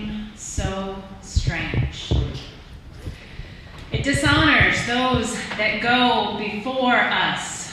seem so strange. It dishonors those that go before us.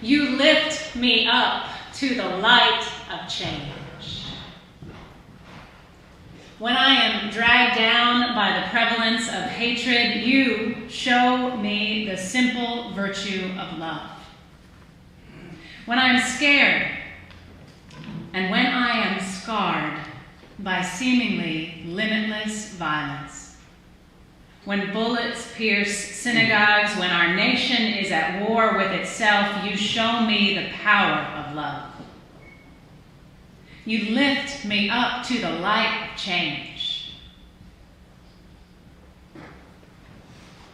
You lift me up to the light of change. When I am dragged down by the prevalence of hatred, you show me the simple virtue of love. When I am scared, and when I am scarred by seemingly limitless violence, when bullets pierce synagogues, when our nation is at war with itself, you show me the power of love. You lift me up to the light of change.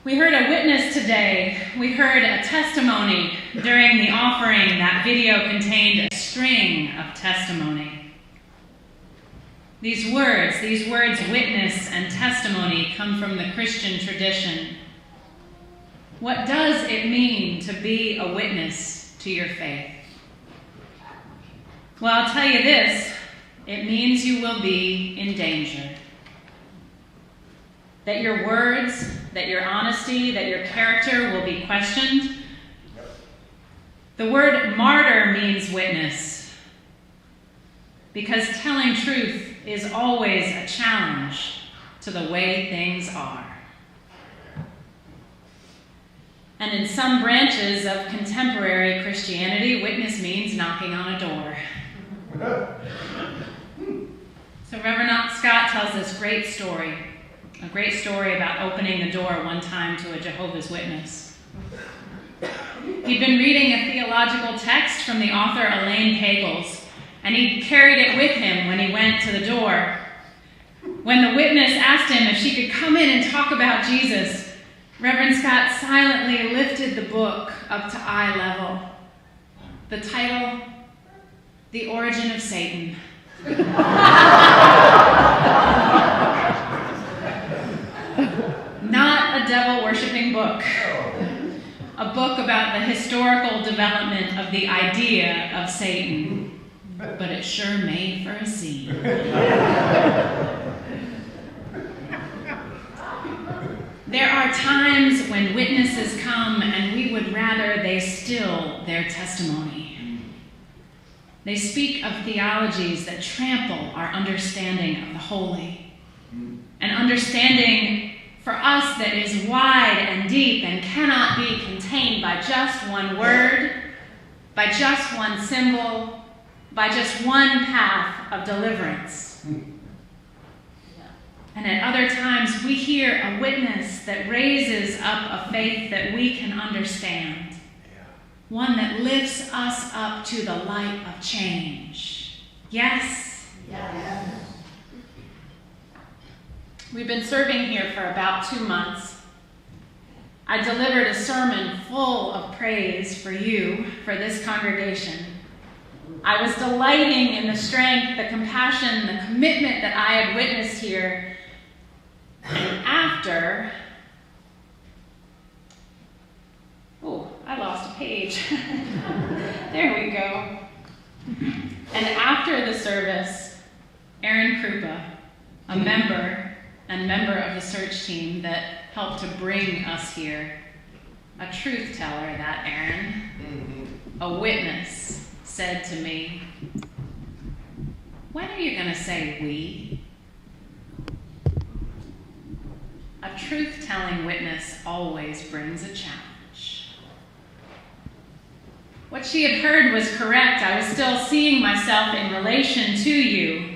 We heard a witness today. We heard a testimony during the offering. That video contained a string of testimony. These words, witness and testimony, come from the Christian tradition. What does it mean to be a witness to your faith? Well, I'll tell you this, it means you will be in danger. That your words, that your honesty, that your character will be questioned. The word martyr means witness, because telling truth is always a challenge to the way things are. And in some branches of contemporary Christianity, witness means knocking on a door. So Reverend Scott tells this great story about opening the door one time to a Jehovah's Witness. He'd been reading a theological text from the author Elaine Pagels, and he carried it with him when he went to the door. When the witness asked him if she could come in and talk about Jesus, Reverend Scott silently lifted the book up to eye level. The title, The Origin of Satan. Not a devil-worshipping book. A book about the historical development of the idea of Satan. But it sure made for a scene. There are times when witnesses come and we would rather they still their testimony. They speak of theologies that trample our understanding of the holy. An understanding for us that is wide and deep and cannot be contained by just one word, by just one symbol, by just one path of deliverance. And at other times we hear a witness that raises up a faith that we can understand. One that lifts us up to the light of change. Yes? Yes. We've been serving here for about 2 months. I delivered a sermon full of praise for you, for this congregation. I was delighting in the strength, the compassion, the commitment that I had witnessed here. And after, I lost a page. There we go. And after the service, Aaron Krupa, a member of the search team that helped to bring us here, a truth teller, that Aaron, a witness, said to me, "When are you going to say we?" A truth-telling witness always brings a challenge. What she had heard was correct. I was still seeing myself in relation to you,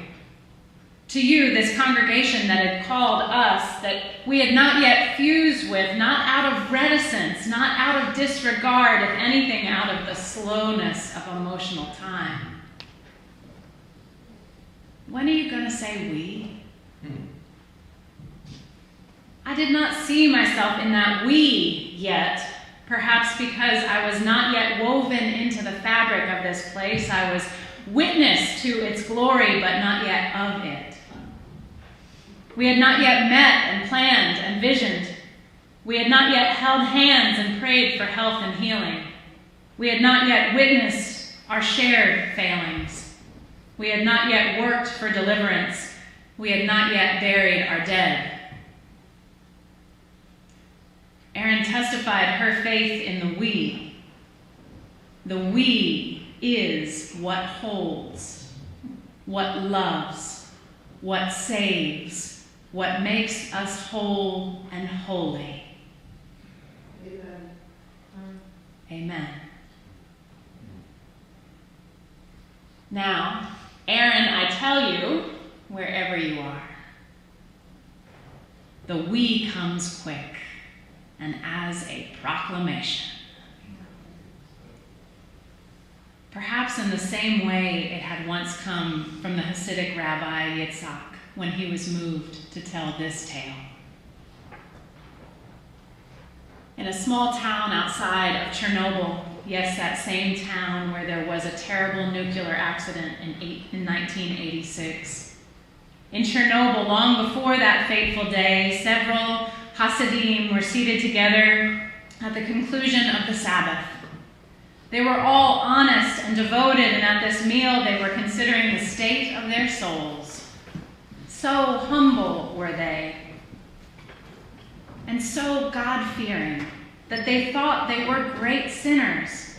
this congregation that had called us, that we had not yet fused with, not out of reticence, not out of disregard, if anything, out of the slowness of emotional time. When are you going to say we? I did not see myself in that we yet, perhaps because I was not yet woven into the fabric of this place. I was witness to its glory, but not yet of it. We had not yet met and planned and visioned. We had not yet held hands and prayed for health and healing. We had not yet witnessed our shared failings. We had not yet worked for deliverance. We had not yet buried our dead. Erin testified her faith in the we. The we is what holds, what loves, what saves, what makes us whole and holy. Amen. Amen. Now, Erin, I tell you, wherever you are, the we comes quick and as a proclamation. Perhaps in the same way it had once come from the Hasidic rabbi Yitzhak when he was moved to tell this tale. In a small town outside of Chernobyl, yes, that same town where there was a terrible nuclear accident in 1986. In Chernobyl, long before that fateful day, several Hasidim were seated together at the conclusion of the Sabbath. They were all honest and devoted, and at this meal they were considering the state of their souls. So humble were they, and so God-fearing, that they thought they were great sinners,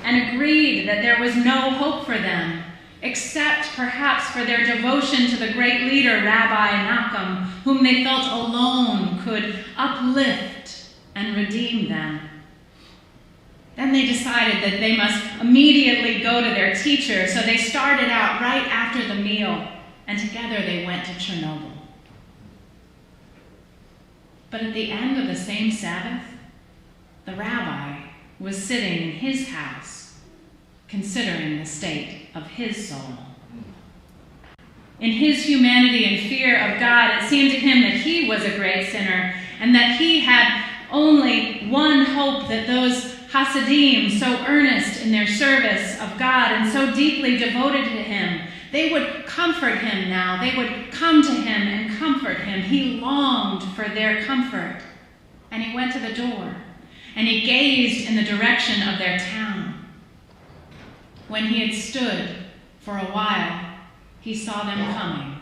and agreed that there was no hope for them, except perhaps for their devotion to the great leader, Rabbi Nachum, whom they felt alone could uplift and redeem them. Then they decided that they must immediately go to their teacher, so they started out right after the meal, and together they went to Chernobyl. But at the end of the same Sabbath, the rabbi was sitting in his house, considering the state of his soul. In his humanity and fear of God, it seemed to him that he was a great sinner, and that he had only one hope, that those Hasidim, so earnest in their service of God and so deeply devoted to him, they would comfort him now. They would come to him and comfort him. He longed for their comfort. And he went to the door, and he gazed in the direction of their town. When he had stood for a while, he saw them coming.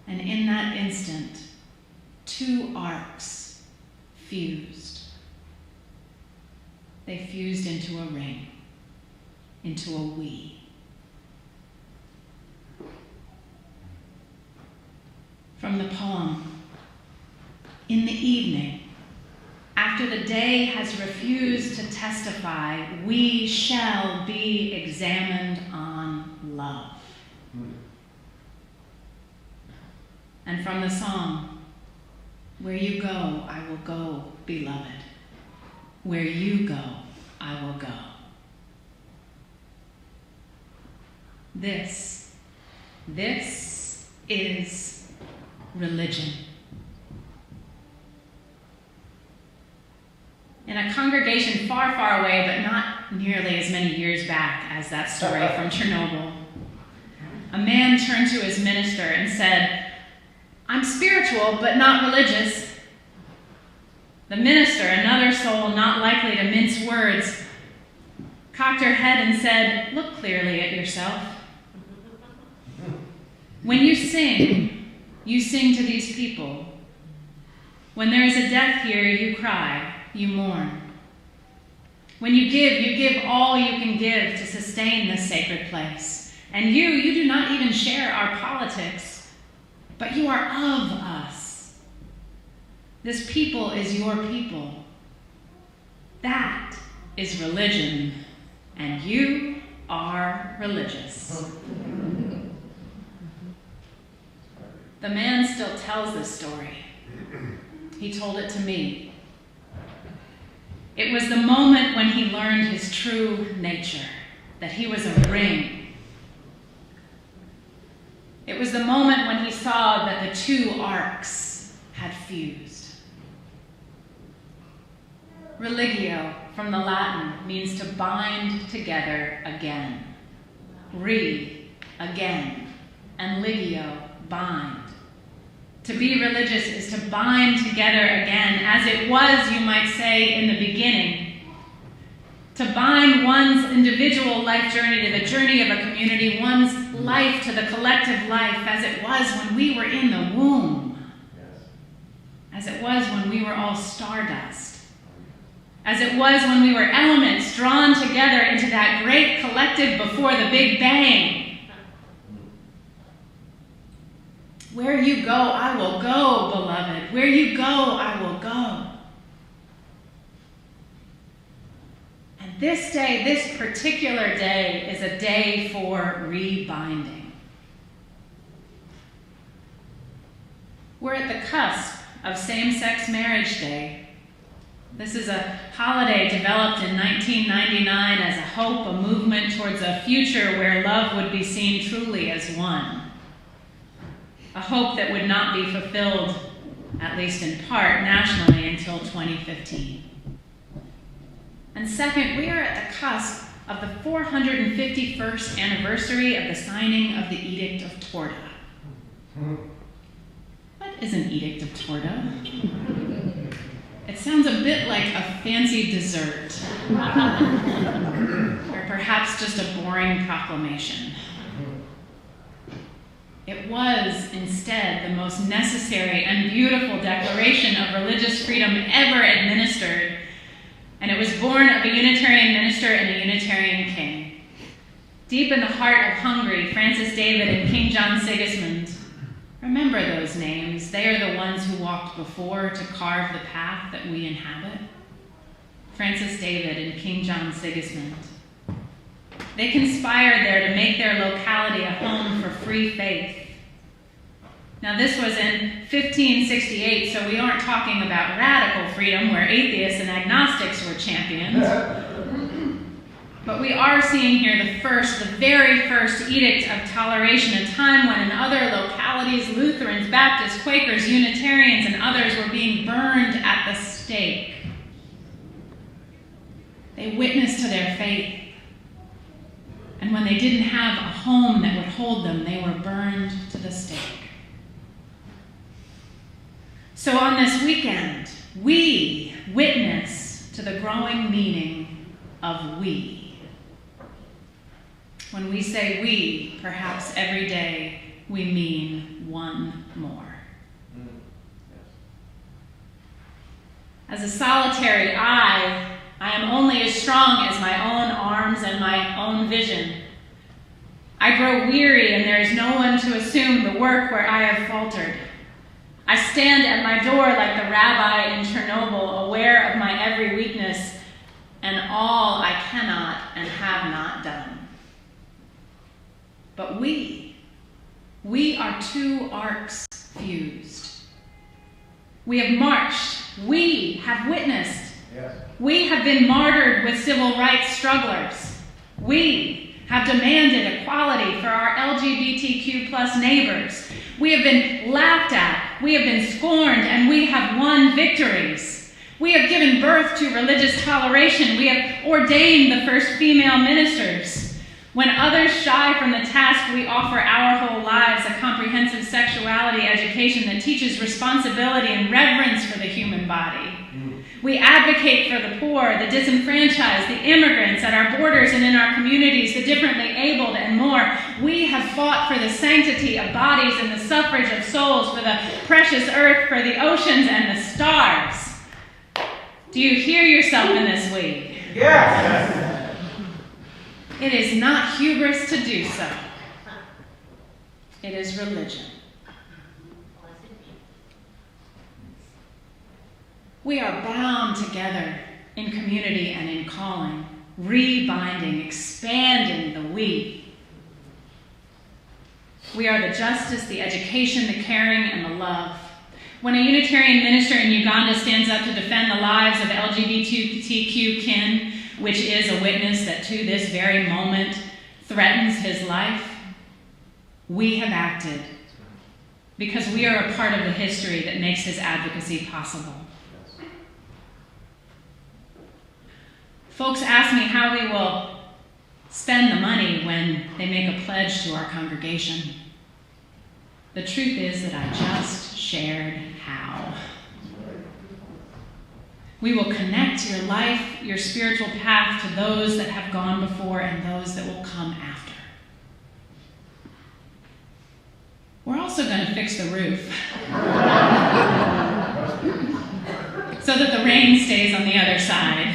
And in that instant, two arcs fused. They fused into a ring, into a we. From the poem, in the evening, after the day has refused to testify, we shall be examined on love. And from the song, where you go, I will go, beloved. Where you go, I will go. This is religion. In a congregation far, far away, but not nearly as many years back as that story from Chernobyl, a man turned to his minister and said, "I'm spiritual, but not religious." The minister, another soul not likely to mince words, cocked her head and said, "Look clearly at yourself. When you sing to these people. When there is a death here, you cry, you mourn. When you give all you can give to sustain this sacred place. And you do not even share our politics, but you are of us. This people is your people. That is religion, and you are religious." The man still tells this story. He told it to me. It was the moment when he learned his true nature, that he was a ring. It was the moment when he saw that the two arcs had fused. Religio, from the Latin, means to bind together again. Again, and ligio, bind. To be religious is to bind together again, as it was, you might say, in the beginning. To bind one's individual life journey to the journey of a community, one's life to the collective life as it was when we were in the womb, as it was when we were all stardust, as it was when we were elements drawn together into that great collective before the Big Bang. Where you go, I will go, beloved. Where you go, I will go. And this day, this particular day, is a day for rebinding. We're at the cusp of same-sex marriage day. This is a holiday developed in 1999 as a hope, a movement towards a future where love would be seen truly as one. A hope that would not be fulfilled, at least in part, nationally until 2015. And second, we are at the cusp of the 451st anniversary of the signing of the Edict of Torda. What is an Edict of Torda? It sounds a bit like a fancy dessert, or perhaps just a boring proclamation. It was, instead, the most necessary and beautiful declaration of religious freedom ever administered, and it was born of a Unitarian minister and a Unitarian king. Deep in the heart of Hungary, Francis David and King John Sigismund. Remember those names. They are the ones who walked before to carve the path that we inhabit. Francis David and King John Sigismund. They conspired there to make their locality a home for free faith. Now, this was in 1568, so we aren't talking about radical freedom where atheists and agnostics were champions. But we are seeing here the very first edict of toleration, a time when in other localities, Lutherans, Baptists, Quakers, Unitarians, and others were being burned at the stake. They witnessed to their faith. And when they didn't have a home that would hold them, they were burned to the stake. So on this weekend, we witness to the growing meaning of we. When we say we, perhaps every day, we mean one more. As a solitary I am only as strong as my own arms and my own vision. I grow weary and there is no one to assume the work where I have faltered. I stand at my door like the rabbi in Chernobyl, aware of my every weakness and all I cannot and have not done. But we are two arcs fused. We have marched. We have witnessed. Yes. We have been martyred with civil rights strugglers. We have demanded equality for our LGBTQ plus neighbors. We have been laughed at, we have been scorned, and we have won victories. We have given birth to religious toleration. We have ordained the first female ministers. When others shy from the task, we offer our whole lives a comprehensive sexuality education that teaches responsibility and reverence for the human body. We advocate for the poor, the disenfranchised, the immigrants at our borders and in our communities, the differently abled, and more. We have fought for the sanctity of bodies and the suffrage of souls, for the precious earth, for the oceans and the stars. Do you hear yourself in this we? Yes. It is not hubris to do so. It is religion. We are bound together in community and in calling, rebinding, expanding the we. We are the justice, the education, the caring, and the love. When a Unitarian minister in Uganda stands up to defend the lives of LGBTQ kin, which is a witness that to this very moment threatens his life, we have acted because we are a part of the history that makes his advocacy possible. Folks ask me how we will spend the money when they make a pledge to our congregation. The truth is that I just shared how. We will connect your life, your spiritual path to those that have gone before and those that will come after. also going to fix the roof so that the rain stays on the other side.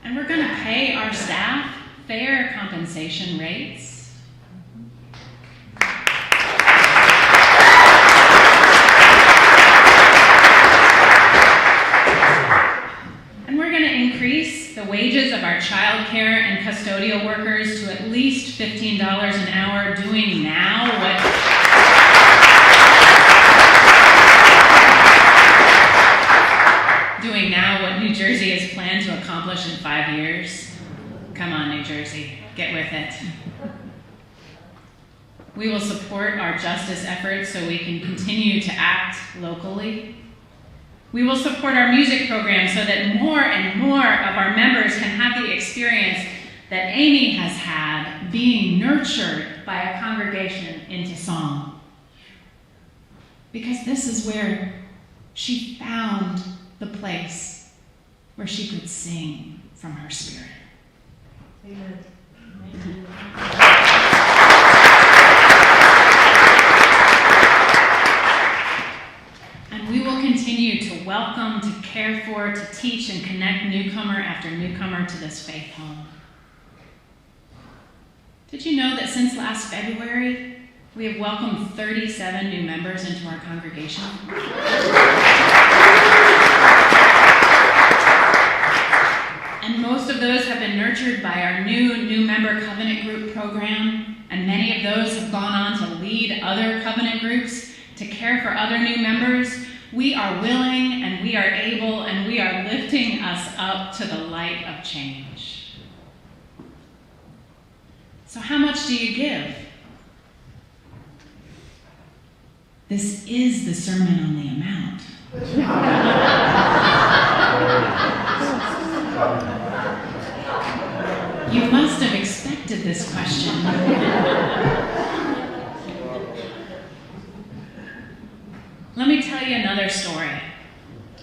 And we're going to pay our staff fair compensation rates. And we're going to increase the wages of our child care and custodial workers to at least $15 an hour, doing now what New Jersey has planned to accomplish in 5 years. Come on, New Jersey, get with it. We will support our justice efforts so we can continue to act locally. We will support our music program so that more and more of our members can have the experience that Amy has had, being nurtured by a congregation into song. Because this is where she found the place where she could sing from her spirit. Amen. And we will continue to welcome, to care for, to teach and connect newcomer after newcomer to this faith home. Did you know that since last February, we have welcomed 37 new members into our congregation? And most of those have been nurtured by our new member covenant group program, and many of those have gone on to lead other covenant groups, to care for other new members. We are willing and we are able and we are lifting us up to the light of change. So how much do you give? This is the sermon on the amount. You must have expected this question. Let me tell you another story.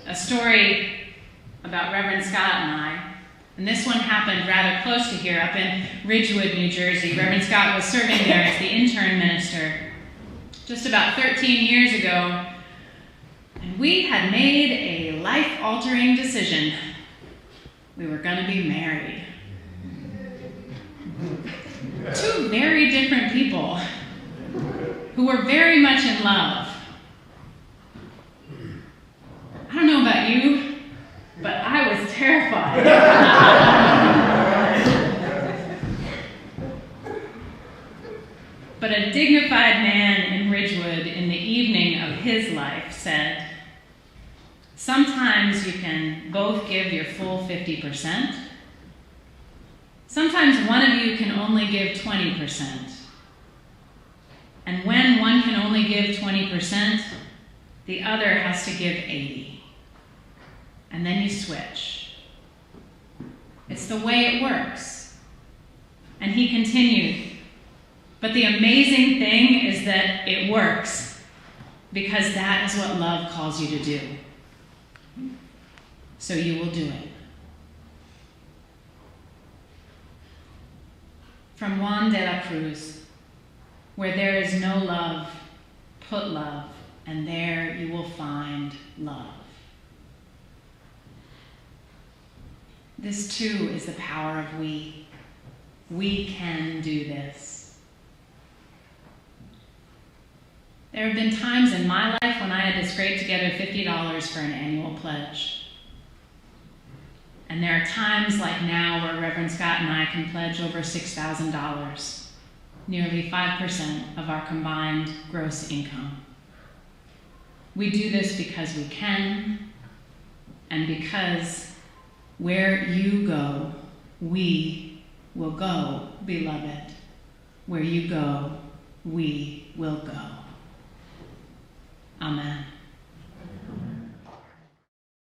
A story about Reverend Scott and I. And this one happened rather close to here, up in Ridgewood, New Jersey. Reverend Scott was serving there as the intern minister just about 13 years ago. And we had made a life-altering decision. We were going to be married. Two very different people who were very much in love. I don't know about you, but I was terrified. But a dignified man in Ridgewood in the evening of his life said, sometimes you can both give your full 50%. Sometimes one of you can only give 20%. And when one can only give 20%, the other has to give 80%. And then you switch. It's the way it works. And he continued, but the amazing thing is that it works, because that is what love calls you to do. So you will do it. From Juan de la Cruz, where there is no love, put love, and there you will find love. This too is the power of we. We can do this. There have been times in my life when I had to scrape together $50 for an annual pledge. And there are times like now where Reverend Scott and I can pledge over $6,000, nearly 5% of our combined gross income. We do this because we can, and because where you go, we will go, beloved. Where you go, we will go. Amen.